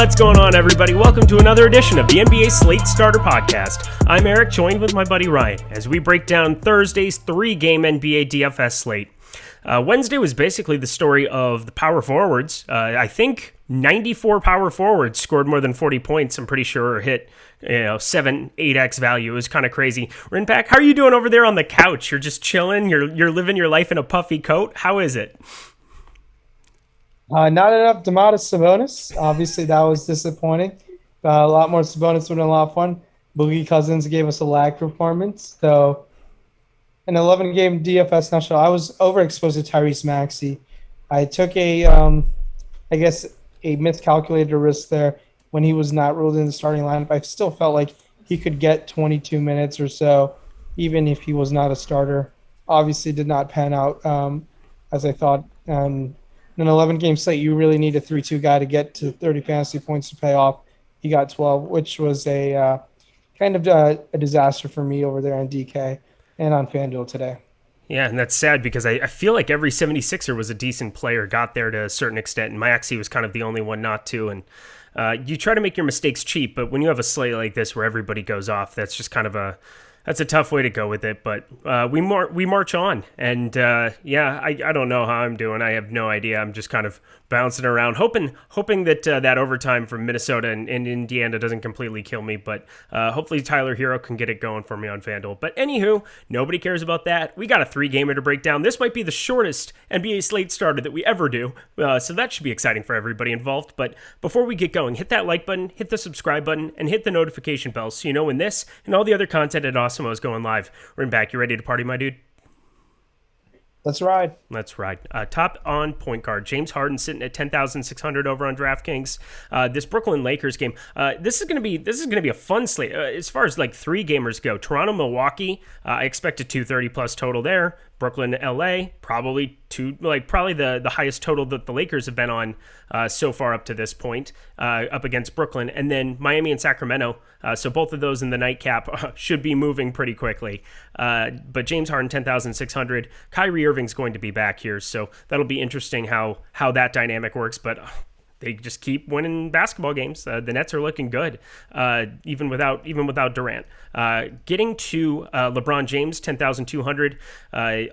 What's going on, everybody? Welcome to another edition of the NBA Slate Starter Podcast. I'm Eric, joined with my buddy Ryan, as we break down Thursday's three-game NBA DFS slate. Wednesday was basically the story of the power forwards. I think 94 power forwards scored more than 40 points, I'm pretty sure, or hit 7-8x value. It was kind of crazy. Rayen Patnaik, how are you doing over there on the couch? You're just chilling? You're living your life in a puffy coat? How is it? Not enough Domantas Sabonis. Obviously, that was disappointing. A lot more Sabonis would have been a lot of fun. Boogie Cousins gave us a lag performance. So, an 11-game DFS nutshell, I was overexposed to Tyrese Maxey. I took a miscalculated risk there when he was not ruled in the starting lineup. I still felt like he could get 22 minutes or so, even if he was not a starter. Obviously, did not pan out as I thought. In an 11-game slate, you really need a 3-2 guy to get to 30 fantasy points to pay off. He got 12, which was a disaster for me over there on DK and on FanDuel today. Yeah, and that's sad because I feel like every 76er was a decent player, got there to a certain extent, and Maxey was kind of the only one not to. And you try to make your mistakes cheap, but when you have a slate like this where everybody goes off, that's just kind of that's a tough way to go with it, but we march on, and I don't know how I'm doing. I have no idea. I'm just kind of bouncing around, hoping that that overtime from Minnesota and Indiana doesn't completely kill me, but hopefully Tyler Hero can get it going for me on FanDuel. But anywho, nobody cares about that. We got a three-gamer to break down. This might be the shortest NBA slate starter that we ever do, so that should be exciting for everybody involved. But before we get going, hit that like button, hit the subscribe button, and hit the notification bell so you know when this and all the other content at Awesemo is going live. We're back. You ready to party, my dude? Let's ride. Top on point guard, James Harden sitting at 10,600 over on DraftKings. This Brooklyn Lakers game. This is gonna be a fun slate as far as like three gamers go. Toronto, Milwaukee. I expect a 230 plus total there. Brooklyn, LA, probably the highest total that the Lakers have been on so far up to this point, up against Brooklyn, and then Miami and Sacramento. So both of those in the nightcap should be moving pretty quickly. But James Harden, 10,600. Kyrie Irving's going to be back here, so that'll be interesting how that dynamic works. But they just keep winning basketball games. The Nets are looking good, even without Durant. Getting to LeBron James, 10,200.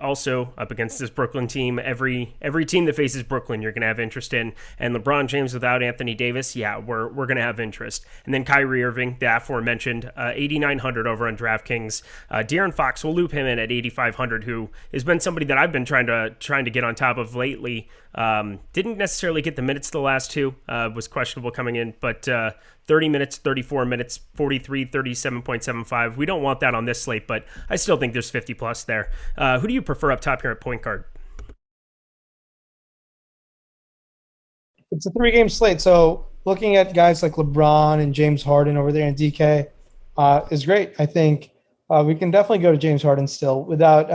Also up against this Brooklyn team. Every team that faces Brooklyn, you're going to have interest in. And LeBron James without Anthony Davis, we're going to have interest. And then Kyrie Irving, the aforementioned, 8,900 over on DraftKings. De'Aaron Fox, we'll loop him in at 8,500, who has been somebody that I've been trying to get on top of lately. Didn't necessarily get the minutes the last two, was questionable coming in, but 30 minutes, 34 minutes, 43, 37.75. We don't want that on this slate, but I still think there's 50 plus there. Who do you prefer up top here at point guard? It's a three-game slate, so looking at guys like LeBron and James Harden over there in DK is great. I think we can definitely go to James Harden still without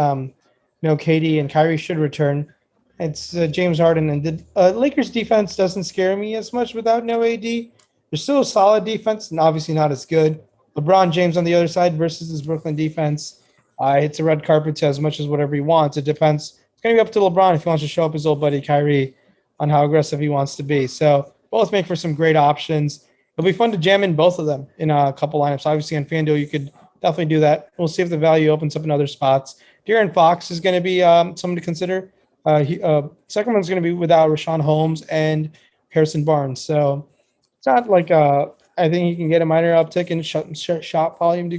KD, and Kyrie should return. It's James Harden, and the Lakers defense doesn't scare me as much without no AD. They're still a solid defense, and obviously not as good. LeBron James on the other side versus this Brooklyn defense. It's a red carpet to as much as whatever he wants. It depends. It's going to be up to LeBron if he wants to show up his old buddy Kyrie on how aggressive he wants to be. So both make for some great options. It'll be fun to jam in both of them in a couple lineups. Obviously on FanDuel, you could definitely do that. We'll see if the value opens up in other spots. De'Aaron Fox is going to be someone to consider. Second one's going to be without Rashawn Holmes and Harrison Barnes. So it's not like I think he can get a minor uptick in shot volume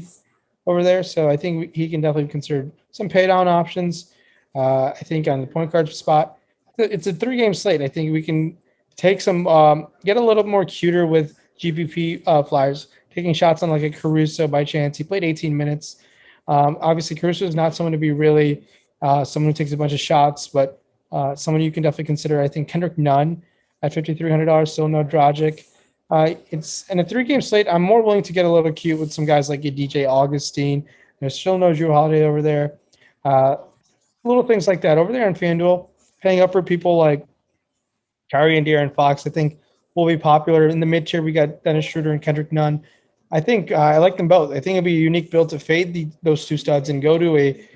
over there. So I think he can definitely consider some pay down options. I think on the point guard spot, it's a three-game slate. I think we can take some, get a little more cuter with GPP flyers, taking shots on like a Caruso by chance. He played 18 minutes. Obviously, Caruso is not someone to be really someone who takes a bunch of shots, but someone you can definitely consider. I think Kendrick Nunn at $5,300, still no Dragic. It's in a three-game slate. I'm more willing to get a little cute with some guys like a DJ Augustine. There's still no Drew Holiday over there. Little things like that over there on FanDuel, paying up for people like Kyrie and De'Aaron Fox, I think will be popular. In the mid-tier, we got Dennis Schroeder and Kendrick Nunn. I think I like them both. I think it'd be a unique build to fade those two studs and go to a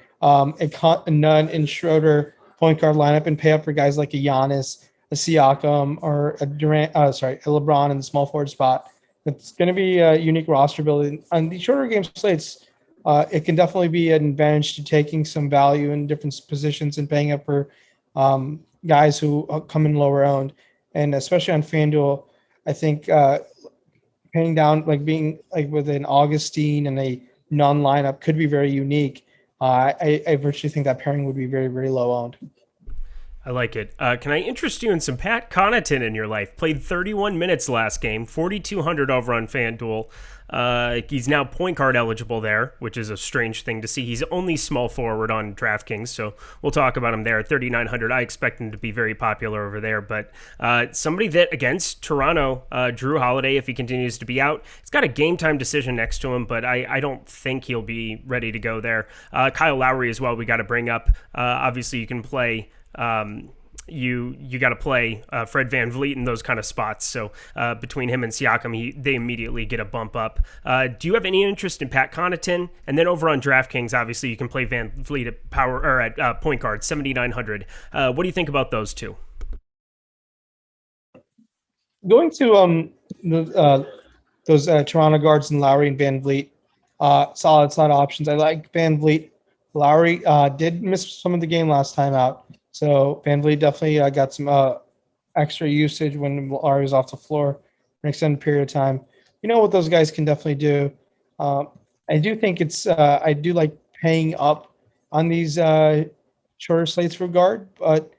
Nunn and Schroeder point guard lineup and pay up for guys like a Giannis, a Siakam or a Durant, a LeBron in the small forward spot. It's going to be a unique roster building. On the shorter game slates, it can definitely be an advantage to taking some value in different positions and paying up for guys who come in lower owned. And especially on FanDuel, I think paying down, like being like with an Augustine and a non lineup could be very unique. I virtually think that pairing would be very, very low owned. I like it. Can I interest you in some Pat Connaughton in your life? Played 31 minutes last game, 4,200 over on FanDuel. He's now point guard eligible there, which is a strange thing to see. He's only small forward on DraftKings, so we'll talk about him there at 3,900. I expect him to be very popular over there, but somebody that against Toronto, Drew Holiday, if he continues to be out, he's got a game time decision next to him, but I don't think he'll be ready to go there. Kyle Lowry as well, we got to bring up. Obviously, you can play. You got to play Fred VanVleet in those kind of spots. So between him and Siakam, they immediately get a bump up. Do you have any interest in Pat Connaughton? And then over on DraftKings, obviously you can play VanVleet at power or at point guard, 7,900. What do you think about those two? Going to those Toronto guards and Lowry and VanVleet, solid options. I like VanVleet. Lowry did miss some of the game last time out. So VanVleet definitely got some extra usage when Lowry was off the floor for an extended period of time. You know what those guys can definitely do. I do think I do like paying up on these shorter slates for guard, but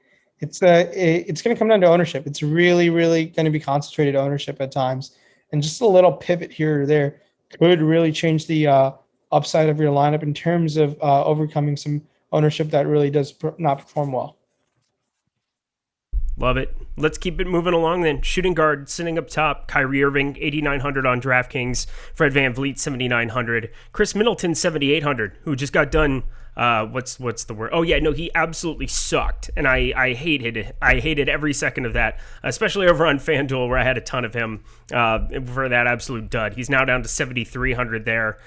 it's going to come down to ownership. It's really, really going to be concentrated ownership at times. And just a little pivot here or there could really change the upside of your lineup in terms of overcoming some ownership that really does not perform well. Love it. Let's keep it moving along then. Shooting guard sitting up top, Kyrie Irving, 8,900 on DraftKings. Fred VanVleet, 7,900. Chris Middleton, 7,800, who just got done. What's the word? Oh yeah, no, he absolutely sucked, and I hated it. I hated every second of that, especially over on FanDuel where I had a ton of him for that absolute dud. He's now down to 7,300 there,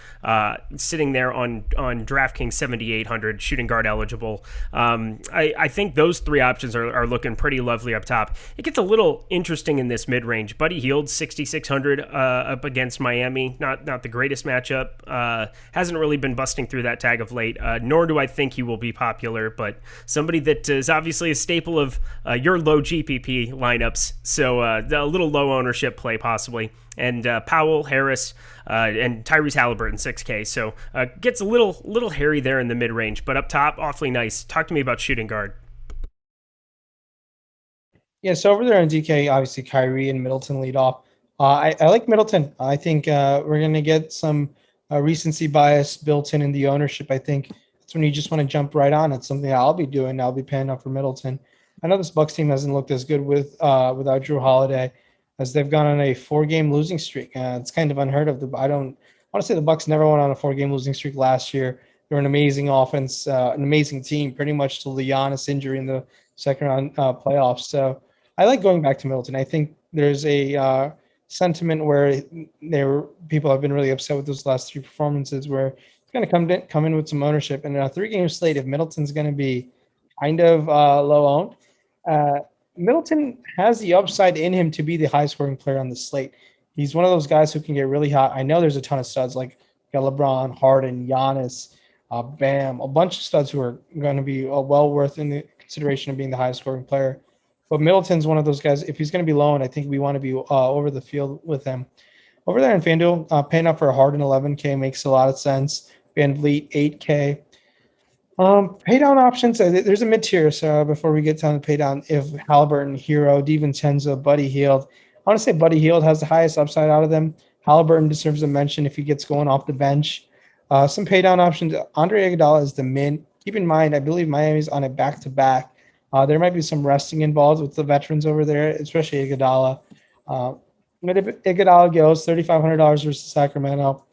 sitting there on DraftKings 7,800, shooting guard eligible. I think those three options are looking pretty lovely up top. It gets a little interesting in this mid range. Buddy Hield 6,600 up against Miami, not the greatest matchup. Hasn't really been busting through that tag of late. Nor do I think he will be popular, but somebody that is obviously a staple of your low GPP lineups. So a little low ownership play possibly. And Powell, Harris, and Tyrese Halliburton 6K. So gets a little hairy there in the mid range, but up top, awfully nice. Talk to me about shooting guard. Yeah, so over there on DK, obviously Kyrie and Middleton lead off. I like Middleton. I think we're going to get some recency bias built in the ownership. I think that's when you just want to jump right on. It's something I'll be doing. I'll be paying up for Middleton. I know this Bucks team hasn't looked as good without Drew Holiday, as they've gone on a 4-game losing streak. It's kind of unheard of. I want to say the Bucks never went on a 4-game losing streak last year. They were an amazing offense, an amazing team, pretty much till the Giannis injury in the second round playoffs. So I like going back to Middleton. I think there's a sentiment where people have been really upset with those last 3 performances where going to come in with some ownership. And in a 3-game slate, if Middleton's going to be kind of low owned, Middleton has the upside in him to be the high scoring player on the slate. He's one of those guys who can get really hot. I know there's a ton of studs like LeBron, Harden, Giannis, Bam, a bunch of studs who are going to be well worth in the consideration of being the highest scoring player. But Middleton's one of those guys. If he's going to be low owned, I think we want to be over the field with him. Over there in FanDuel, paying up for a Harden 11K makes a lot of sense. VanVleet 8K. Pay down options. There's a mid tier. So before we get down to pay down, if Halliburton, Hero, DiVincenzo, Buddy Hield, I want to say Buddy Hield has the highest upside out of them. Halliburton deserves a mention if he gets going off the bench. Some pay down options. Andre Iguodala is the min. Keep in mind, I believe Miami's on a back to back. There might be some resting involved with the veterans over there, especially Iguodala. But if Iguodala goes $3,500 versus Sacramento,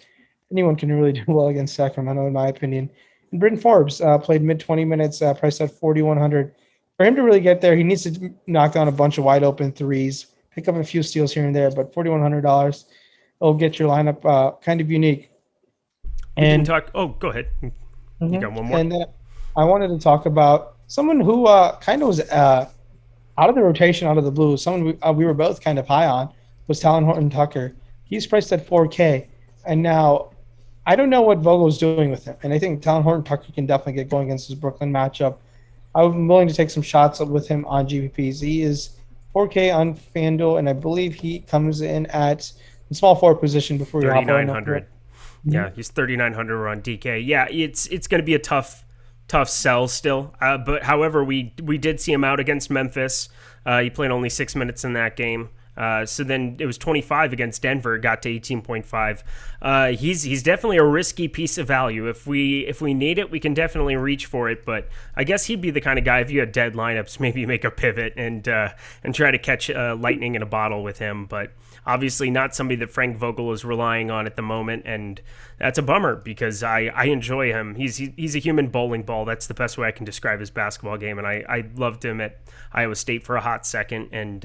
anyone can really do well against Sacramento, in my opinion. And Britton Forbes played mid-20 minutes, priced at $4,100. For him to really get there, he needs to knock down a bunch of wide-open threes, pick up a few steals here and there, but $4,100 will get your lineup kind of unique. And talk. Oh, go ahead. You got one more. And I wanted to talk about someone who kind of was out of the rotation, out of the blue, someone we were both kind of high on was Talon Horton Tucker. He's priced at 4K, and now I don't know what Vogel's doing with him. And I think Talon Horton Tucker can definitely get going against his Brooklyn matchup. I'm willing to take some shots with him on GPPs. He is 4K on FanDuel, and I believe he comes in at the small forward position before you hop on. 3,900. Yeah, he's 3,900 on DK. Yeah, it's going to be a tough sell still. But however, we did see him out against Memphis. He played only 6 minutes in that game. So then it was 25 against Denver, got to 18.5. He's definitely a risky piece of value. If we need it, we can definitely reach for it. But I guess he'd be the kind of guy, if you had dead lineups, maybe make a pivot and try to catch lightning in a bottle with him. But obviously not somebody that Frank Vogel is relying on at the moment, and that's a bummer because I enjoy him. He's a human bowling ball. That's the best way I can describe his basketball game, and I loved him at Iowa State for a hot second, and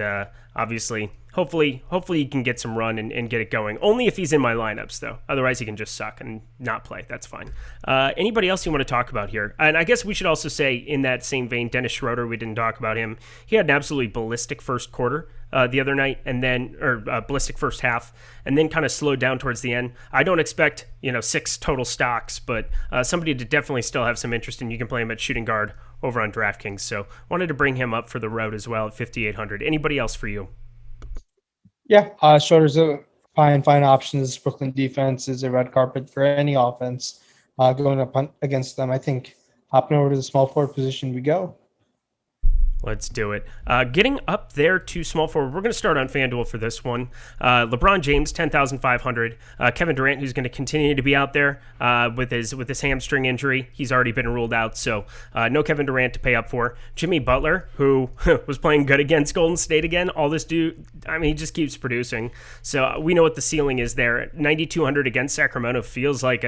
obviously, hopefully he can get some run and get it going. Only if he's in my lineups, though. Otherwise, he can just suck and not play. That's fine. Anybody else you want to talk about here? And I guess we should also say, in that same vein, Dennis Schroeder, we didn't talk about him. He had an absolutely ballistic first quarter the other night, and then ballistic first half, and then kind of slowed down towards the end. I don't expect 6 total stocks, but somebody to definitely still have some interest in. You can play him at shooting guard over on DraftKings. So wanted to bring him up for the road as well at 5,800. Anybody else for you? Yeah, Schroeder's a fine option. This Brooklyn defense is a red carpet for any offense going up against them. I think hopping over to the small forward position we go. Let's do it. Getting up there to small forward, we're going to start on FanDuel for this one. LeBron James, 10,500. Kevin Durant, who's going to continue to be out there with his hamstring injury. He's already been ruled out, so no Kevin Durant to pay up for. Jimmy Butler, who was playing good against Golden State again. All this dude, he just keeps producing. So we know what the ceiling is there. 9,200 against Sacramento feels like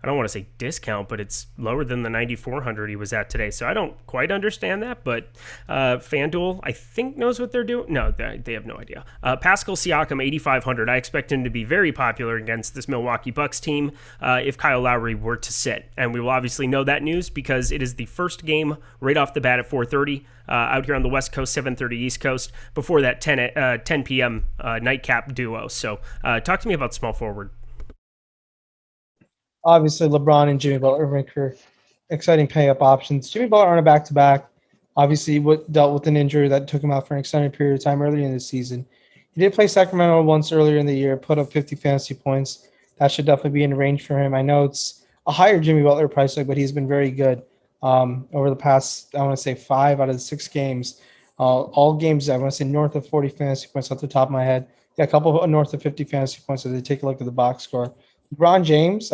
I don't want to say discount, but it's lower than the 9,400 he was at today. So I don't quite understand that, but FanDuel, I think, knows what they're doing. No, they have no idea. Pascal Siakam, 8,500. I expect him to be very popular against this Milwaukee Bucks team if Kyle Lowry were to sit. And we will obviously know that news because it is the first game right off the bat at 4:30 out here on the West Coast, 7:30 East Coast, before that 10 p.m. Nightcap duo. So talk to me about small forward. Obviously, LeBron and Jimmy Butler make for exciting pay-up options. Jimmy Butler on a back-to-back, obviously dealt with an injury that took him out for an extended period of time earlier in the season. He did play Sacramento once earlier in the year, put up 50 fantasy points. That should definitely be in range for him. I know it's a higher Jimmy Butler price tag, but he's been very good over the past, I want to say, 5 out of the 6 games. All games, I want to say, north of 40 fantasy points off the top of my head. Yeah, a couple of north of 50 fantasy points as they take a look at the box score. LeBron James,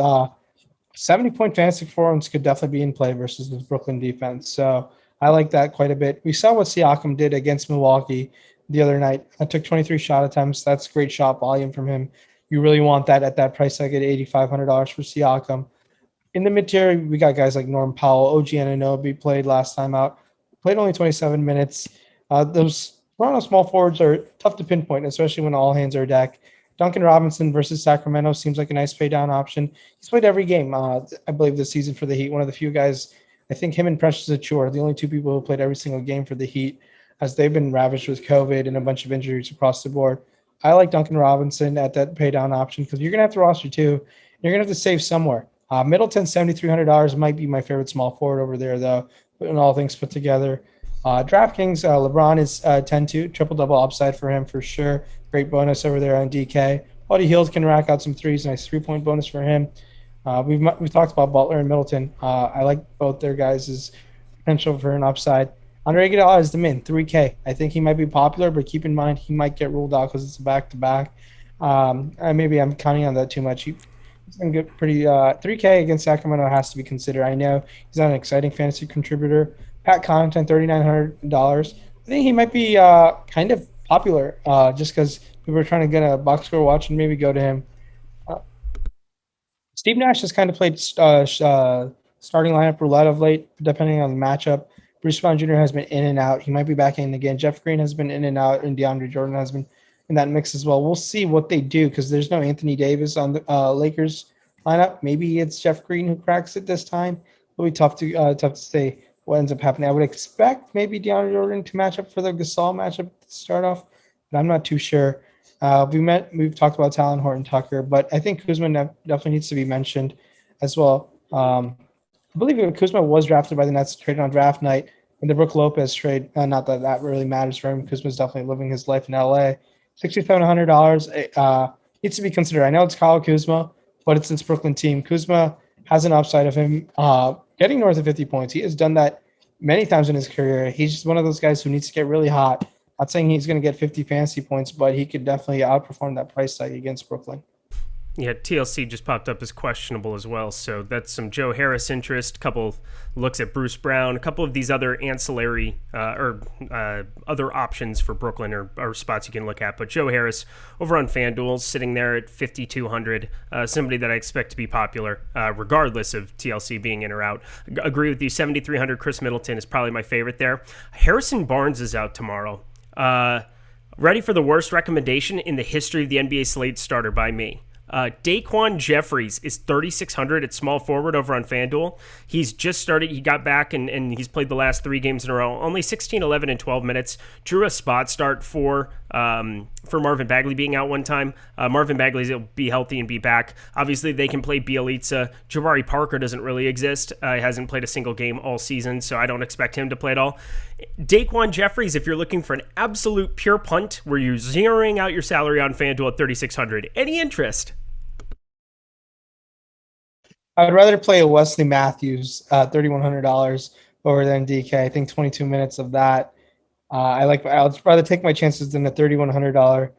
70-point fantasy performance could definitely be in play versus the Brooklyn defense. So I like that quite a bit. We saw what Siakam did against Milwaukee the other night. I took 23 shot attempts. That's great shot volume from him. You really want that at that price tag at $8,500 for Siakam. In the mid-tier, we got guys like Norm Powell, OG Anunoby played last time out. Played only 27 minutes. Those Toronto small forwards are tough to pinpoint, especially when all hands are deck. Duncan Robinson versus Sacramento seems like a nice pay down option. He's played every game, I believe, this season for the Heat. One of the few guys, I think him and Precious Achiuwa, the only two people who played every single game for the Heat, as they've been ravaged with COVID and a bunch of injuries across the board. I like Duncan Robinson at that pay down option because you're going to have to roster two. You're going to have to save somewhere. Middleton, $7,300 might be my favorite small forward over there, though, when all things put together. DraftKings, LeBron is 10-2, triple-double upside for him for sure. Great bonus over there on DK. Buddy Hield can rack out some threes. Nice 3-point bonus for him. We've talked about Butler and Middleton. I like both their guys' potential for an upside. Andre Iguodala is the min, 3K. I think he might be popular, but keep in mind he might get ruled out because it's a back-to-back. Maybe I'm counting on that too much. He's been good, pretty 3K against Sacramento has to be considered. I know he's not an exciting fantasy contributor. Pat Connaughton, $3,900. I think he might be kind of popular just because people are trying to get a box score watch and maybe go to him. Steve Nash has kind of played starting lineup roulette of late, depending on the matchup. Bruce Brown Jr. has been in and out. He might be back in again. Jeff Green has been in and out, and DeAndre Jordan has been in that mix as well. We'll see what they do because there's no Anthony Davis on the Lakers lineup. Maybe it's Jeff Green who cracks it this time. It'll be tough to say. what ends up happening. I would expect maybe DeAndre Jordan to match up for the Gasol matchup to start off, but I'm not too sure. We've talked about Talon Horton Tucker, but I think Kuzma definitely needs to be mentioned as well. I believe Kuzma was drafted by the Nets, traded on draft night. In the Brook Lopez trade, not that that really matters for him. Kuzma's definitely living his life in LA. $6,700 needs to be considered. I know it's Kyle Kuzma, but it's this Brooklyn team. Kuzma has an upside of him getting north of 50 points. He has done that many times in his career. He's just one of those guys who needs to get really hot. Not saying he's going to get 50 fantasy points, but he could definitely outperform that price tag against Brooklyn. Yeah, TLC just popped up as questionable as well. So that's some Joe Harris interest, a couple looks at Bruce Brown, a couple of these other ancillary other options for Brooklyn or spots you can look at. But Joe Harris over on FanDuel sitting there at 5,200, somebody that I expect to be popular regardless of TLC being in or out. Agree with you, 7,300 Chris Middleton is probably my favorite there. Harrison Barnes is out tomorrow. Ready for the worst recommendation in the history of the NBA Slate starter by me. Daquan Jeffries is 3,600 at small forward over on FanDuel. He's just started. He got back and he's played the last 3 games in a row. Only 16, 11, and 12 minutes. Drew a spot start for Marvin Bagley being out one time. Marvin Bagley will be healthy and be back. Obviously, they can play Bielitsa. Jabari Parker doesn't really exist. He hasn't played a single game all season, so I don't expect him to play at all. Daquan Jeffries, if you're looking for an absolute pure punt where you're zeroing out your salary on FanDuel at 3,600, any interest? I would rather play a Wesley Matthews, $3,100 over than DK. I think 22 minutes of that. I'd rather take my chances than a $3,100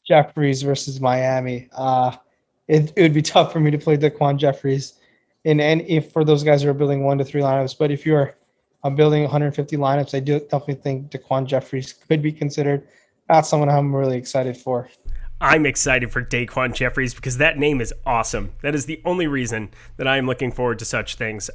Jeffries versus Miami. It would be tough for me to play Daquan Jeffries, and if for those guys who are building 1 to 3 lineups. But if you're building 150 lineups, I do definitely think Daquan Jeffries could be considered. That's someone I'm really excited for. I'm excited for Daquan Jeffries because that name is awesome. That is the only reason that I am looking forward to such things.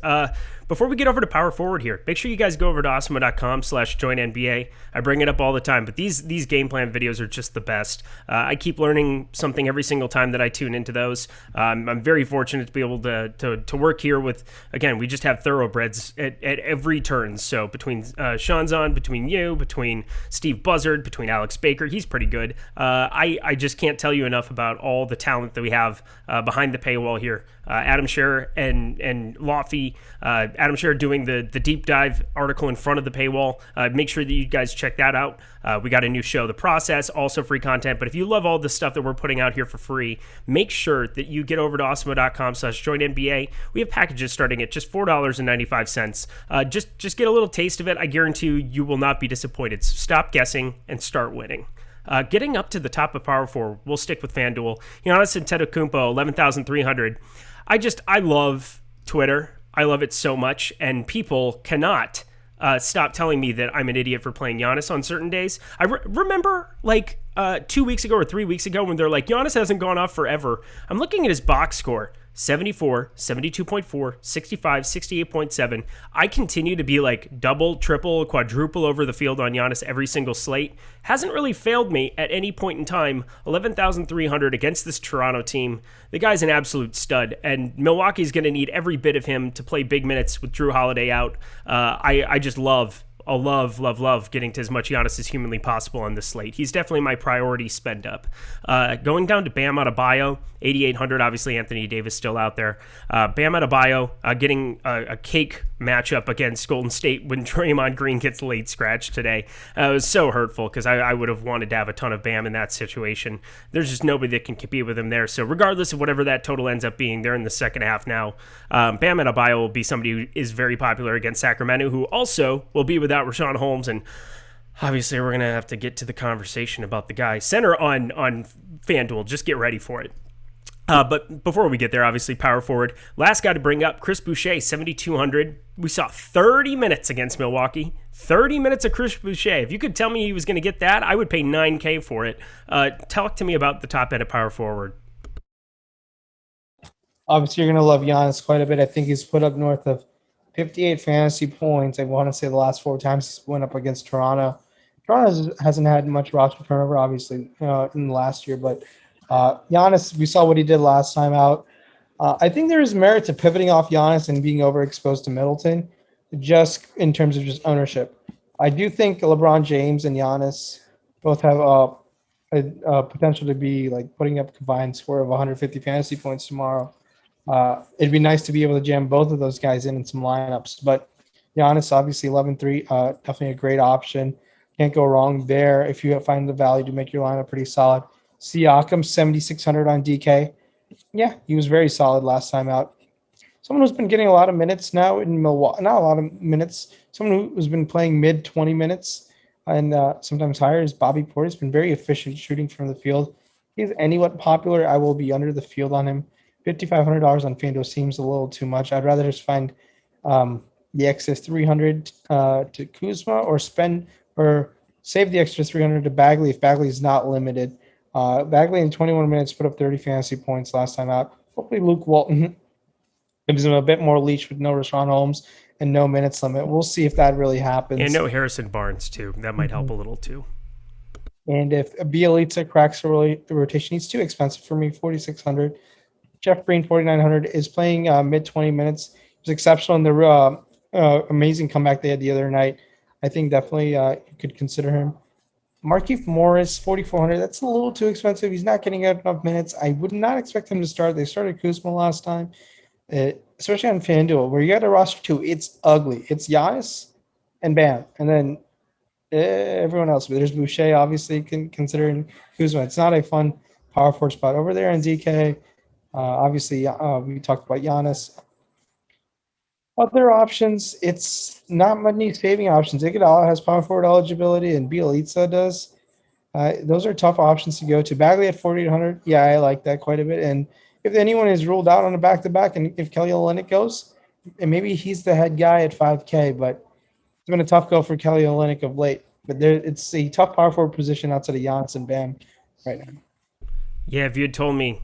Before we get over to Power Forward here, make sure you guys go over to awesemo.com/joinnba. I bring it up all the time, but these game plan videos are just the best. I keep learning something every single time that I tune into those. I'm very fortunate to be able to work here with, again, we just have thoroughbreds at every turn. So between Sean's on, between you, between Steve Buzzard, between Alex Baker, he's pretty good. I just can't tell you enough about all the talent that we have behind the paywall here. Adam Scherer and Lofty, Adam Scherer doing the deep dive article in front of the paywall. Make sure that you guys check that out. We got a new show, The Process, also free content. But if you love all the stuff that we're putting out here for free, make sure that you get over to awesemo.com/joinnba. We have packages starting at just $4.95. Just get a little taste of it. I guarantee you will not be disappointed. So stop guessing and start winning. Getting up to the top of Power 4, we'll stick with FanDuel. Giannis Antetokounmpo, 11,300. I love Twitter. I love it so much, and people cannot stop telling me that I'm an idiot for playing Giannis on certain days. I remember 2 weeks ago or 3 weeks ago when they're like, Giannis hasn't gone off forever. I'm looking at his box score. 74, 72.4, 65, 68.7. I continue to be double, triple, quadruple over the field on Giannis every single slate. Hasn't really failed me at any point in time. 11,300 against this Toronto team. The guy's an absolute stud, and Milwaukee's going to need every bit of him to play big minutes with Drew Holiday out. I just love getting to as much Giannis as humanly possible on this slate. He's definitely my priority spend up. Going down to Bam Adebayo, 8,800. Obviously, Anthony Davis still out there. Bam Adebayo getting a cake matchup against Golden State when Draymond Green gets late scratch today. It was so hurtful because I would have wanted to have a ton of Bam in that situation. There's just nobody that can compete with him there. So regardless of whatever that total ends up being, they're in the second half now. Bam Adebayo will be somebody who is very popular against Sacramento, who also will be without Rashawn Holmes, and obviously we're going to have to get to the conversation about the guy center on FanDuel. Just get ready for it. But before we get there, obviously Power Forward. Last guy to bring up, Chris Boucher, 7,200. We saw 30 minutes against Milwaukee. 30 minutes of Chris Boucher. If you could tell me he was going to get that, I would pay $9K for it. Talk to me about the top end of Power Forward. Obviously, you're going to love Giannis quite a bit. I think he's put up north of 58 fantasy points. I want to say the last 4 times he went up against Toronto. Toronto hasn't had much roster turnover, obviously, in the last year. But Giannis, we saw what he did last time out. I think there is merit to pivoting off Giannis and being overexposed to Middleton. just in terms of just ownership. I do think LeBron James and Giannis both have a potential to be like putting up combined score of 150 fantasy points tomorrow. It'd be nice to be able to jam both of those guys in some lineups. But Giannis, obviously 11-3, definitely a great option. Can't go wrong there if you find the value to make your lineup pretty solid. Siakam, 7,600 on DK. Yeah, he was very solid last time out. Someone who's been getting a lot of minutes now in Milwaukee, not a lot of minutes, someone who's been playing mid 20 minutes and sometimes higher is Bobby Portis. He's been very efficient shooting from the field. He's anywhat popular. I will be under the field on him. $5,500 on FanDuel seems a little too much. I'd rather just find the excess 300 to Kuzma or save the extra 300 to Bagley if Bagley is not limited. Bagley in 21 minutes put up 30 fantasy points last time out. Hopefully Luke Walton gives him a bit more leash with no Rashawn Holmes and no minutes limit. We'll see if that really happens. And no Harrison Barnes, too. That might help a little, too. And if Bielitsa cracks the rotation, he's too expensive for me, 4,600. Jeff Green, 4,900, is playing mid 20 minutes. He was exceptional in the amazing comeback they had the other night. I think definitely you could consider him. Markieff Morris, 4,400. That's a little too expensive. He's not getting enough minutes. I would not expect him to start. They started Kuzma last time, especially on FanDuel, where you got a roster two. It's ugly. It's Giannis and Bam, and then everyone else. But there's Boucher, obviously, considering Kuzma. It's not a fun power forward spot over there in DK. Obviously, we talked about Giannis. Other options, it's not many saving options. Iguodala has power forward eligibility, and Bielitsa does. Those are tough options to go to. Bagley at 4,800, yeah, I like that quite a bit. And if anyone is ruled out on a back-to-back, and if Kelly Olynyk goes, and maybe he's the head guy at 5K, but it's been a tough go for Kelly Olynyk of late. But it's a tough power forward position outside of Giannis and Bam right now. Yeah, if you had told me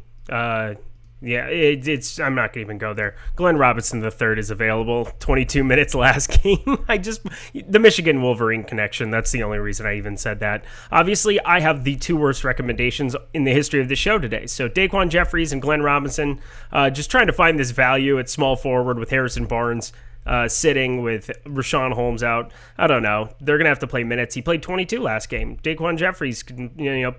it's I'm not going to even go there. Glenn Robinson III is available. 22 minutes last game. The Michigan Wolverine connection. That's the only reason I even said that. Obviously, I have the two worst recommendations in the history of the show today. So Daquan Jeffries and Glenn Robinson, just trying to find this value at small forward with Harrison Barnes sitting with Rashawn Holmes out. I don't know. They're going to have to play minutes. He played 22 last game. Daquan Jeffries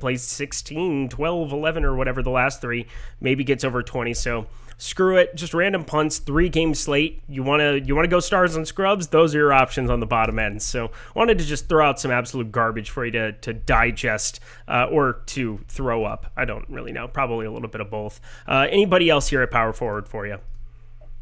plays 16, 12, 11, or whatever the last three. Maybe gets over 20. So screw it. Just random punts. 3-game slate. You want to go stars and scrubs? Those are your options on the bottom end. So wanted to just throw out some absolute garbage for you to digest or to throw up. I don't really know. Probably a little bit of both. Anybody else here at power forward for you?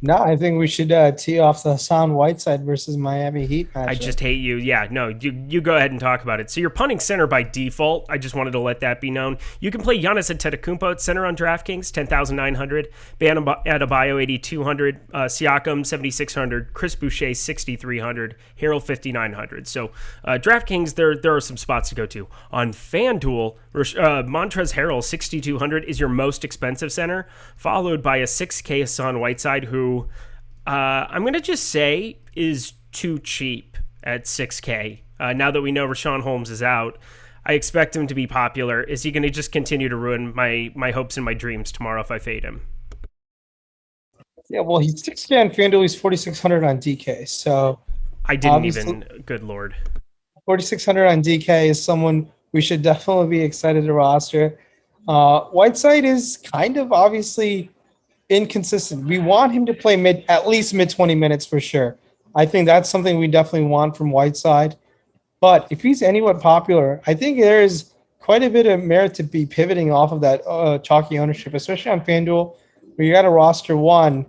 No, I think we should tee off the Hassan Whiteside versus Miami Heat matchup. I just hate you. Yeah, no, you go ahead and talk about it. So you're punting center by default. I just wanted to let that be known. You can play Giannis Antetokounmpo at center on DraftKings, 10,900. Bam Adebayo, 8,200. Siakam, 7,600. Chris Boucher, 6,300. Harrell, 5,900. So DraftKings, there are some spots to go to. On FanDuel, Montrezl Harrell, 6,200 is your most expensive center, followed by a 6K Hassan Whiteside, who I'm going to just say is too cheap at 6K. Now that we know Rashawn Holmes is out, I expect him to be popular. Is he going to just continue to ruin my hopes and my dreams tomorrow if I fade him? Yeah, well, he's 6K on FanDuel. He's 4,600 on DK. So I didn't even. Good Lord. 4,600 on DK is someone we should definitely be excited to roster. Whiteside is kind of obviously inconsistent. We want him to play at least mid 20 minutes for sure. I think that's something we definitely want from Whiteside. But if he's anywhat popular, I think there is quite a bit of merit to be pivoting off of that chalky ownership, especially on FanDuel, where you got a roster one.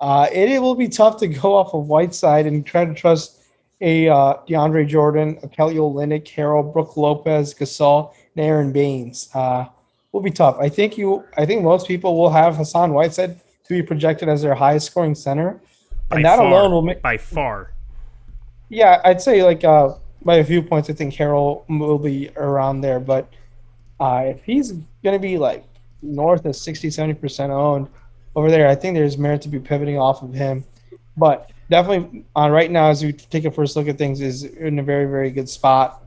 It will be tough to go off of Whiteside and try to trust a DeAndre Jordan, a Kelly Olynyk, Harrell, Brook Lopez, Gasol, and Aaron Baines. Will be tough. I think most people will have Hassan Whiteside to be projected as their highest scoring center, and that alone will make by far. Yeah, I'd say by a few points. I think Harrell will be around there, but if he's going to be like north of 60-70% owned over there, I think there's merit to be pivoting off of him. But definitely on right now, as we take a first look at things, is in a very, very good spot.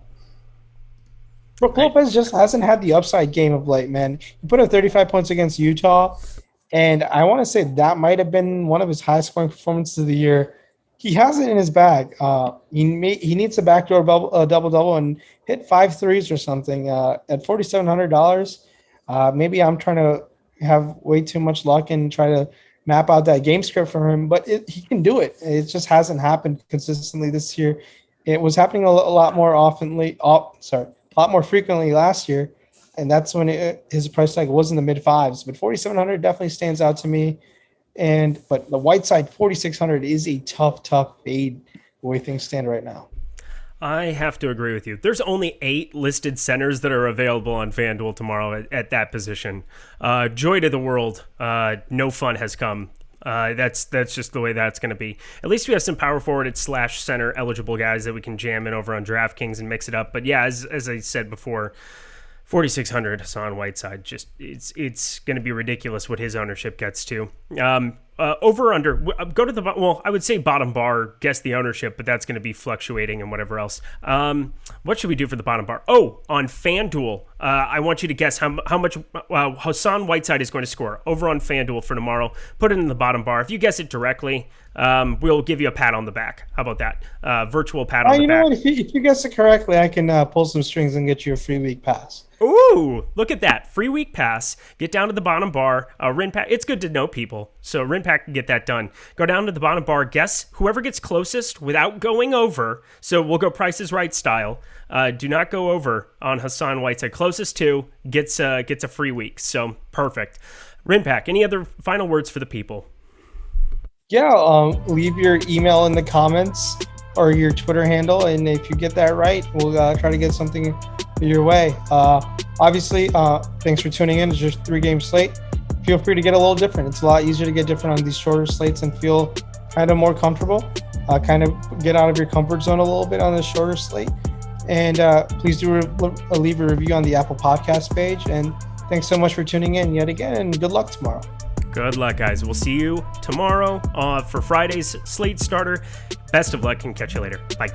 Brook Lopez just hasn't had the upside game of late, man. He put up 35 points against Utah, and I want to say that might have been one of his highest scoring performances of the year. he has it in his bag. He needs a backdoor double-double and hit 5 threes or something at $4,700. Maybe I'm trying to have way too much luck and try to map out that game script for him, but he can do it. It just hasn't happened consistently this year. It was happening a lot more a lot more frequently last year, and that's when his price tag was in the mid fives. But 4,700 definitely stands out to me. But the Whiteside 4,600 is a tough fade the way things stand right now. I have to agree with you. There's only 8 listed centers that are available on FanDuel tomorrow at that position. Joy to the world. No fun has come. That's just the way that's going to be. At least we have some power forward / center eligible guys that we can jam in over on DraftKings and mix it up. But yeah, as I said before, 4,600 Hassan Whiteside, just it's going to be ridiculous what his ownership gets to. Over under, go to the, well, I would say bottom bar, guess the ownership, but that's going to be fluctuating and whatever else. What should we do for the bottom bar? Oh, on FanDuel, I want you to guess how much Hassan Whiteside is going to score over on FanDuel for tomorrow. Put it in the bottom bar. If you guess it directly, we'll give you a pat on the back. How about that? Virtual pat on the back. You know what? If you guess it correctly, I can pull some strings and get you a free week pass. Ooh, look at that. Free week pass. Get down to the bottom bar. Rinpack, it's good to know people. So Rinpack can get that done. Go down to the bottom bar. Guess whoever gets closest without going over. So we'll go Price is Right style. Do not go over on Hassan Whiteside. Closest to gets a free week. So perfect. Rinpack, any other final words for the people? Yeah, leave your email in the comments or your Twitter handle, and if you get that right, we'll try to get something your way. Obviously, thanks for tuning in. It's just 3-game slate. Feel free to get a little different. It's a lot easier to get different on these shorter slates and feel kind of more comfortable. Kind of get out of your comfort zone a little bit on the shorter slate. And please do leave a review on the Apple Podcast page. And thanks so much for tuning in yet again, and good luck tomorrow. Good luck, guys. We'll see you tomorrow for Friday's slate starter. Best of luck and catch you later. Bye.